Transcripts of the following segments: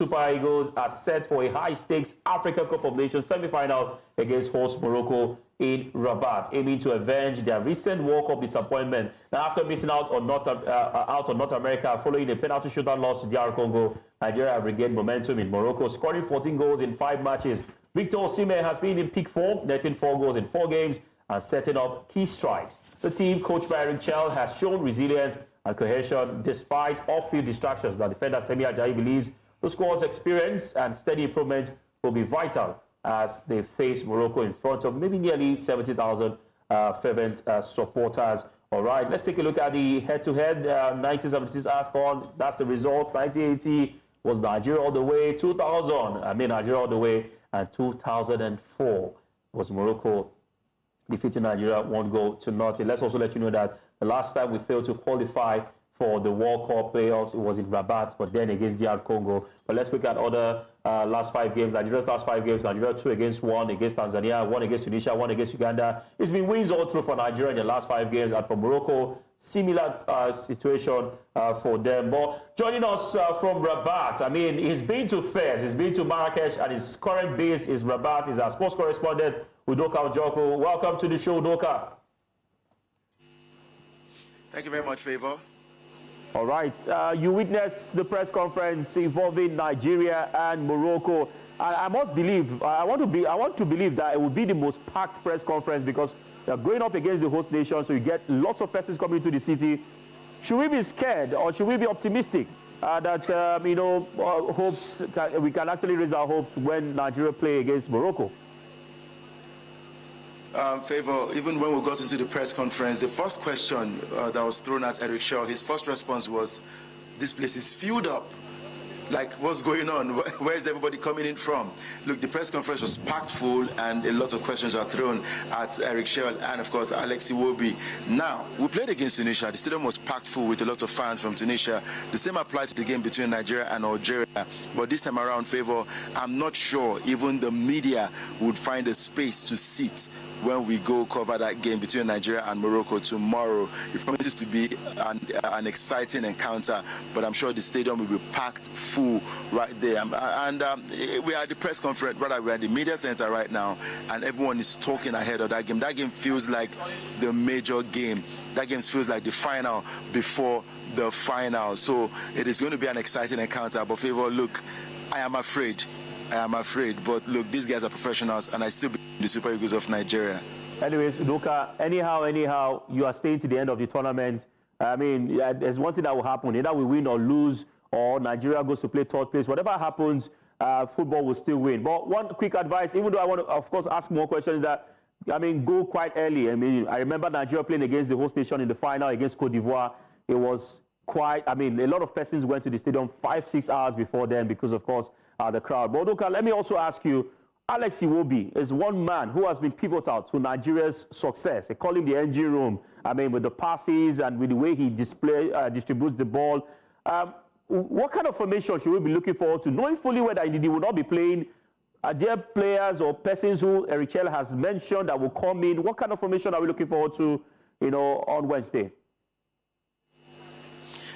Super Eagles are set for a high-stakes Africa Cup of Nations semi-final against host Morocco in Rabat, aiming to avenge their recent World Cup disappointment. Now, after missing out on North America following a penalty shootout loss to DR Congo, Nigeria have regained momentum in Morocco, scoring 14 goals in 5 matches. Victor Osimhen has been in peak form, netting 4 goals in 4 games and setting up key strikes. The team, coached by Eric Chelle, has shown resilience and cohesion despite off-field distractions. The defender Semi Ajayi believes the squad's experience and steady improvement will be vital as they face Morocco in front of maybe nearly 70,000 fervent supporters. All right, let's take a look at the head-to-head 1976 AFCON. That's the result. 1980 was Nigeria all the way. 2000, Nigeria all the way. And 2004 was Morocco defeating Nigeria 1-0. Let's also let you know that the last time we failed to qualify for the World Cup playoffs, it was in Rabat, but then against DR Congo. But let's look at other last 5 games. Nigeria's last 5 games, Nigeria 2 against 1 against Tanzania, 1 against Tunisia, 1 against Uganda. It's been wins all through for Nigeria in the last 5 games, and for Morocco, similar situation for them. But joining us from Rabat, he's been to Fez, he's been to Marrakesh, and his current base is Rabat. He's our sports correspondent, Udoka Ojoko. Welcome to the show, Udoka. Thank you very much, Favor. All right, you witnessed the press conference involving Nigeria and Morocco. I want to believe that it will be the most packed press conference because they're going up against the host nation, so you get lots of persons coming to the city. Should we be scared or should we be optimistic that we can actually raise our hopes when Nigeria play against Morocco? Favor, even when we got into the press conference, the first question that was thrown at Eric Chelle, his first response was, this place is filled up. Like, what's going on? Where is everybody coming in from? Look, the press conference was packed full and a lot of questions were thrown at Eric Chelle and, of course, Alex Iwobi. Now, we played against Tunisia. The stadium was packed full with a lot of fans from Tunisia. The same applies to the game between Nigeria and Algeria. But this time around, Favor, I'm not sure even the media would find a space to sit when we go cover that game between Nigeria and Morocco tomorrow. It promises to be an exciting encounter, but I'm sure the stadium will be packed full right there. We are at the press conference, rather we're at the media center right now, and everyone is talking ahead of that game. That game feels like the major game. That game feels like the final before the final. So it is going to be an exciting encounter. But Favor, look, I am afraid, but look, these guys are professionals, and I still believe in the Super Eagles of Nigeria. Anyways, Udoka, anyhow, you are staying to the end of the tournament. There's one thing that will happen. Either we win or lose, or Nigeria goes to play 3rd place. Whatever happens, football will still win. But one quick advice, even though I want to, of course, ask more questions, that, go quite early. I remember Nigeria playing against the host nation in the final against Cote d'Ivoire. It was quite, a lot of persons went to the stadium 5-6 hours before then because, of course, the crowd. But Udoka, let me also ask you, Alex Iwobi is one man who has been pivotal to Nigeria's success. They call him the engine room. With the passes and with the way he distributes the ball. What kind of formation should we be looking forward to? Knowing fully well that he will not be playing, are there players or persons who Eric Chelle has mentioned that will come in? What kind of formation are we looking forward to, on Wednesday?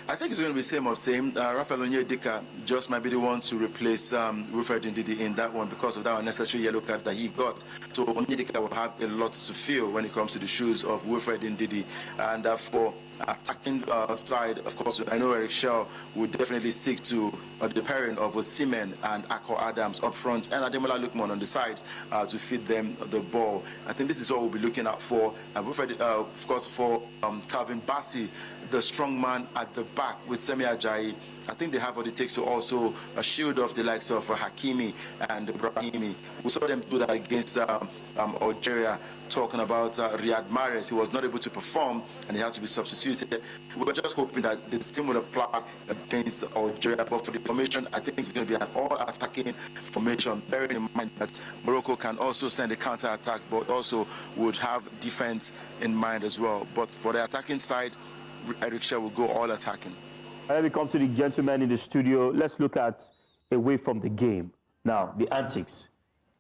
I think it's going to be same of same. Rafael Onyedika just might be the one to replace Wilfred Ndidi in that one because of that unnecessary yellow card that he got. So Onyedika will have a lot to feel when it comes to the shoes of Wilfred Ndidi. And for attacking side, of course, I know Eric Chelle would definitely stick to the pairing of Osimhen and Akko Adams up front and Ademola Lookman on the sides to feed them the ball. I think this is what we'll be looking out for. Wilfred, of course, for Calvin Bassey, the strong man at the back with Semi Ajayi. I think they have what it takes to also shield off the likes of Hakimi and Brahimi. We saw them do that against Algeria, talking about Riyad Mahrez. He was not able to perform and he had to be substituted. We were just hoping that the same would apply against Algeria. But for the formation, I think it's going to be an all-attacking formation, bearing in mind that Morocco can also send a counter-attack, but also would have defense in mind as well. But for the attacking side, Eric Chelle will go all attacking. Let me come to the gentleman in the studio. Let's look at away from the game. Now, the antics.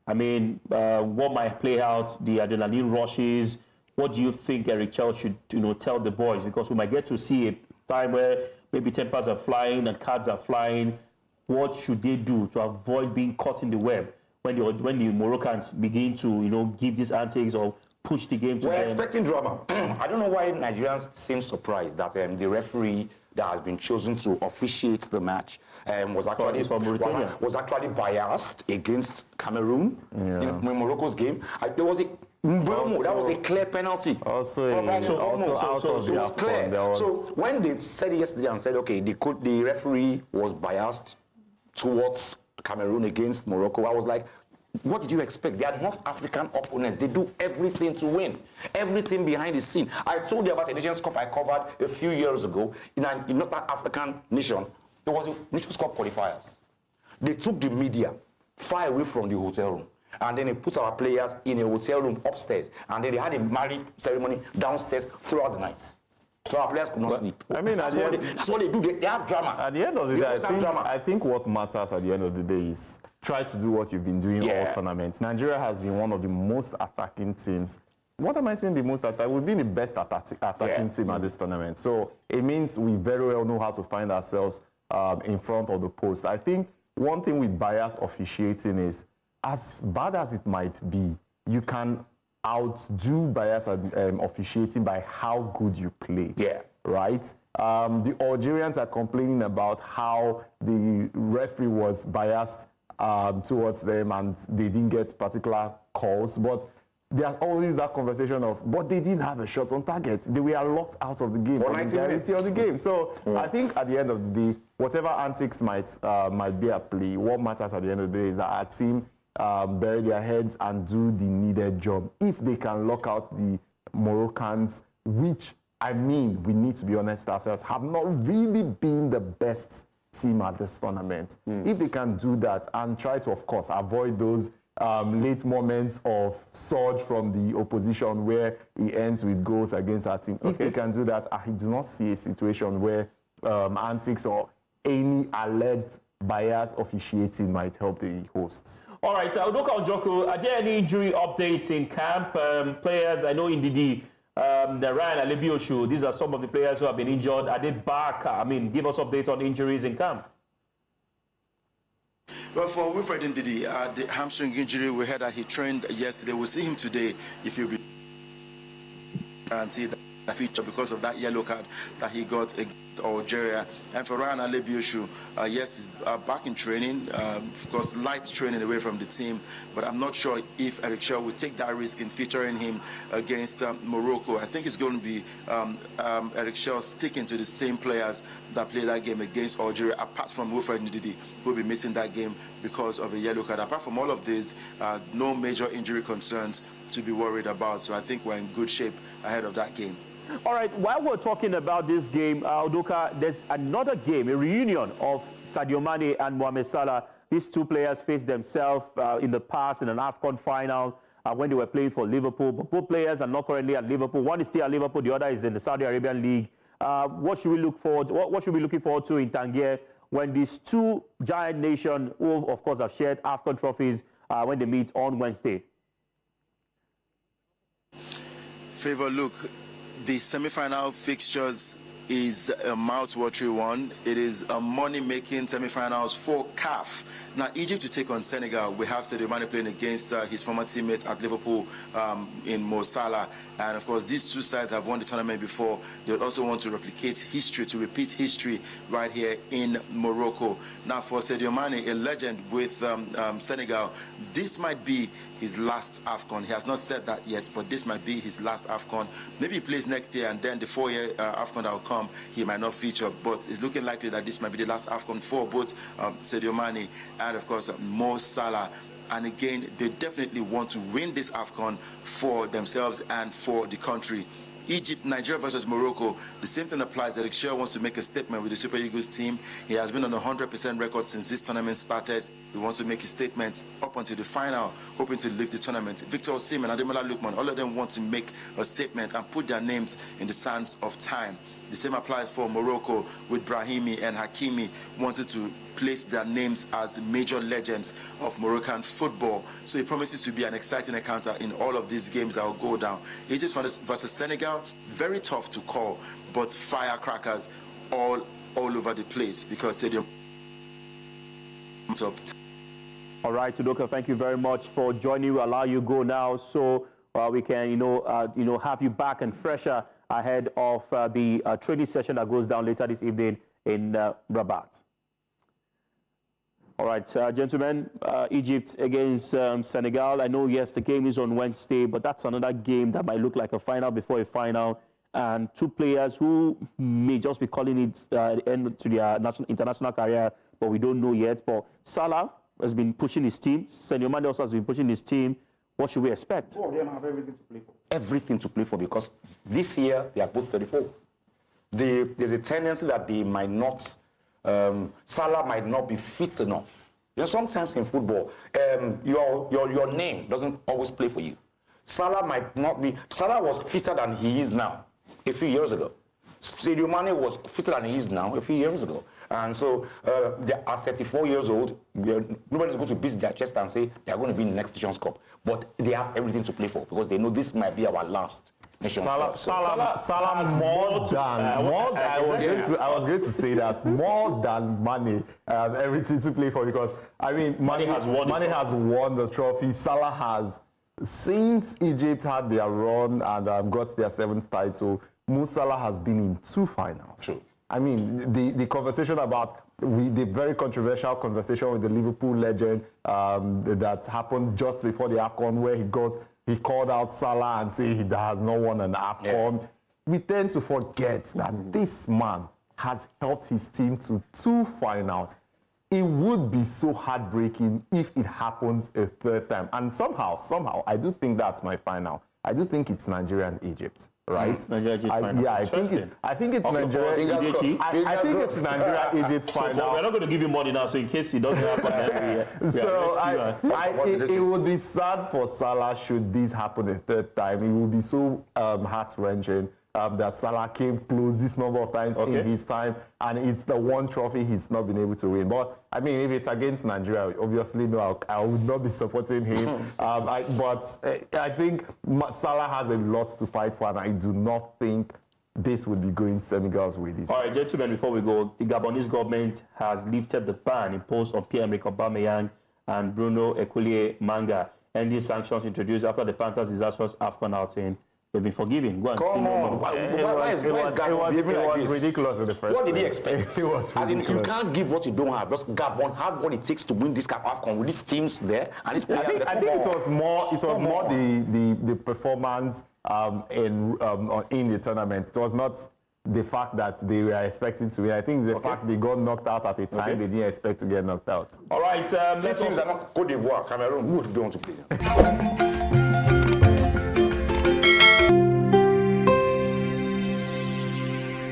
What might play out, the adrenaline rushes. What do you think Eric Chelle should, tell the boys? Because we might get to see a time where maybe tempers are flying and cards are flying. what should they do to avoid being caught in the web when the Moroccans begin to, give these antics or push the game to We're them? expecting drama. I don't know why Nigerians seem surprised that the referee that has been chosen to officiate the match was actually biased against Cameroon in Morocco's game. There was that was a clear penalty. It was clear. So when they said it yesterday and said, okay, the referee was biased towards Cameroon against Morocco, I was like, what did you expect? They are North African opponents. They do everything to win. Everything behind the scene. I told you about the Nations Cup I covered a few years ago in North African nation. There was a Nations Cup qualifiers. They took the media far away from the hotel room. And then they put our players in a hotel room upstairs. And then they had a marriage ceremony downstairs throughout the night. So our players could not sleep. I mean, that's what they do. They have drama. At the end of the day, I think what matters at the end of the day is try to do what you've been doing all tournaments. Nigeria has been one of the most attacking teams. What am I saying the most attacking? We've been the best attacking team at this tournament. So it means we very well know how to find ourselves in front of the post. I think one thing with bias officiating is, as bad as it might be, you can outdo bias officiating by how good you play. Right? The Algerians are complaining about how the referee was biased towards them and they didn't get particular calls, but there's always that conversation of, but they didn't have a shot on target. They were locked out of the game for the entirety of the game. So I think at the end of the day, whatever antics might be at play, what matters at the end of the day is that our team bury their heads and do the needed job. If they can lock out the Moroccans, which, I mean, we need to be honest with ourselves, have not really been the best team at this tournament. If they can do that and try to, of course, avoid those late moments of surge from the opposition where it ends with goals against our team. If they can do that, I do not see a situation where antics or any alleged bias officiating might help the hosts. All right, Udoka Ojoko, are there any injury updates in camp? Players, I know Ndidi, the Ryan Alebioshu, these are some of the players who have been injured. Are they back? I mean, give us updates on injuries in camp. Well, for Wilfred Ndidi, the hamstring injury, we heard that he trained yesterday. We'll see him today if he'll be guaranteed a feature because of that yellow card that he got against Algeria. And for Ryan Alebioshu, yes, he's back in training, of course, light training away from the team, but I'm not sure if Eric Chelle will take that risk in featuring him against Morocco. I think it's going to be Eric Chelle sticking to the same players that played that game against Algeria, apart from Wilfred Ndidi, who will be missing that game because of a yellow card. Apart from all of this, no major injury concerns to be worried about, so I think we're in good shape ahead of that game. All right, while we're talking about this game, Udoka, there's another game, a reunion of Sadio Mane and Mohamed Salah. These two players faced themselves in the past in an AFCON final when they were playing for Liverpool. But both players are not currently at Liverpool. One is still at Liverpool, the other is in the Saudi Arabian League. What should we look forward? What should we be looking forward to in Tangier when these two giant nations, who of course have shared AFCON trophies, when they meet on Wednesday? Favor, look, the semi-final fixtures is a mouth-watering one. It is a money-making semi-finals for CAF. Now, Egypt to take on Senegal. We have Sadio Mane playing against his former teammates at Liverpool in Mo Salah. And, of course, these two sides have won the tournament before. They would also want to replicate history, to repeat history right here in Morocco. Now, for Sadio Mane, a legend with Senegal, this might be his last AFCON. He has not said that yet, but this might be his last AFCON. Maybe he plays next year, and then the 4-year AFCON that will come, he might not feature. But it's looking likely that this might be the last AFCON for both Sadio Mane and, of course, Mo Salah. And again, they definitely want to win this AFCON for themselves and for the country. Egypt, Nigeria versus Morocco, the same thing applies. Eric Chelle wants to make a statement with the Super Eagles team. He has been on a 100% record since this tournament started. He wants to make a statement up until the final, hoping to lift the tournament. Victor Osimhen and Ademola Lookman, all of them want to make a statement and put their names in the sands of time. The same applies for Morocco, with Brahimi and Hakimi wanted to place their names as major legends of Moroccan football. So it promises to be an exciting encounter in all of these games that will go down. Egypt versus Senegal, very tough to call, but firecrackers all over the place because Sadio top. All right, Udoka, thank you very much for joining. We'll allow you go now so we can, have you back and fresher ahead of the training session that goes down later this evening in Rabat. All right, gentlemen, Egypt against Senegal. I know, yes, the game is on Wednesday, but that's another game that might look like a final before a final. And two players who may just be calling it the end to their international career, but we don't know yet. But Salah has been pushing his team. Sadio Mane also has been pushing his team. What should we expect? Two of them have everything to play for. Everything to play for, because this year they are both 34. There's a tendency that they might not, Salah might not be fit enough. Sometimes in football, your name doesn't always play for you. Salah might not be. Salah was fitter than he is now a few years ago. Sadio Mane was fitter than he is now a few years ago. And so they are 34 years old. Nobody's going to beat their chest and say they are going to be in the next Nations Cup. But they have everything to play for, because they know this might be our last Nations Cup. Salah more than I was going to say that more than Mane, everything to play for, because I mean Mane has won the trophy. Salah has, since Egypt had their run and got their 7th title, Mo Salah has been in 2 finals. True. I mean, the conversation about the very controversial conversation with the Liverpool legend that happened just before the AFCON, where he called out Salah and said he has not won an AFCON. Yeah. We tend to forget that this man has helped his team to 2 finals. It would be so heartbreaking if it happens a 3rd time. And somehow, I do think that's my final. I do think it's Nigeria and Egypt. Right? Nigeria, Egypt I think it's Nigeria. I think it's Nigeria, Egypt final. So, we're not going to give you money now, so in case it doesn't happen, it would be sad for Salah should this happen a 3rd time. It would be so heart-wrenching that Salah came close this number of times in his time, and it's the one trophy he's not been able to win. But I mean, if it's against Nigeria, obviously no, I would not be supporting him. But I think Salah has a lot to fight for, and I do not think this would be going Senegal's way this time. All right, gentlemen, before we go, the Gabonese government has lifted the ban imposed on Pierre-Emerick Aubameyang and Bruno Ekoulier Manga, and these sanctions introduced after the Panthers' disastrous AFCON outing. They've been forgiven. Go and see. Come on. Why is Gabon behaving like this? It was ridiculous in the first What did he expect? It was ridiculous. As in, you can't give what you don't have. Just Gabon have what it takes to win this kind of AFCON with these teams there and these players. I think it was more the performance in the tournament. It was not the fact that they were expecting to win. I think the fact they got knocked out at a time they didn't expect to get knocked out. All right. Teams are not Côte d'Ivoire, Cameroon. Who do you want to play?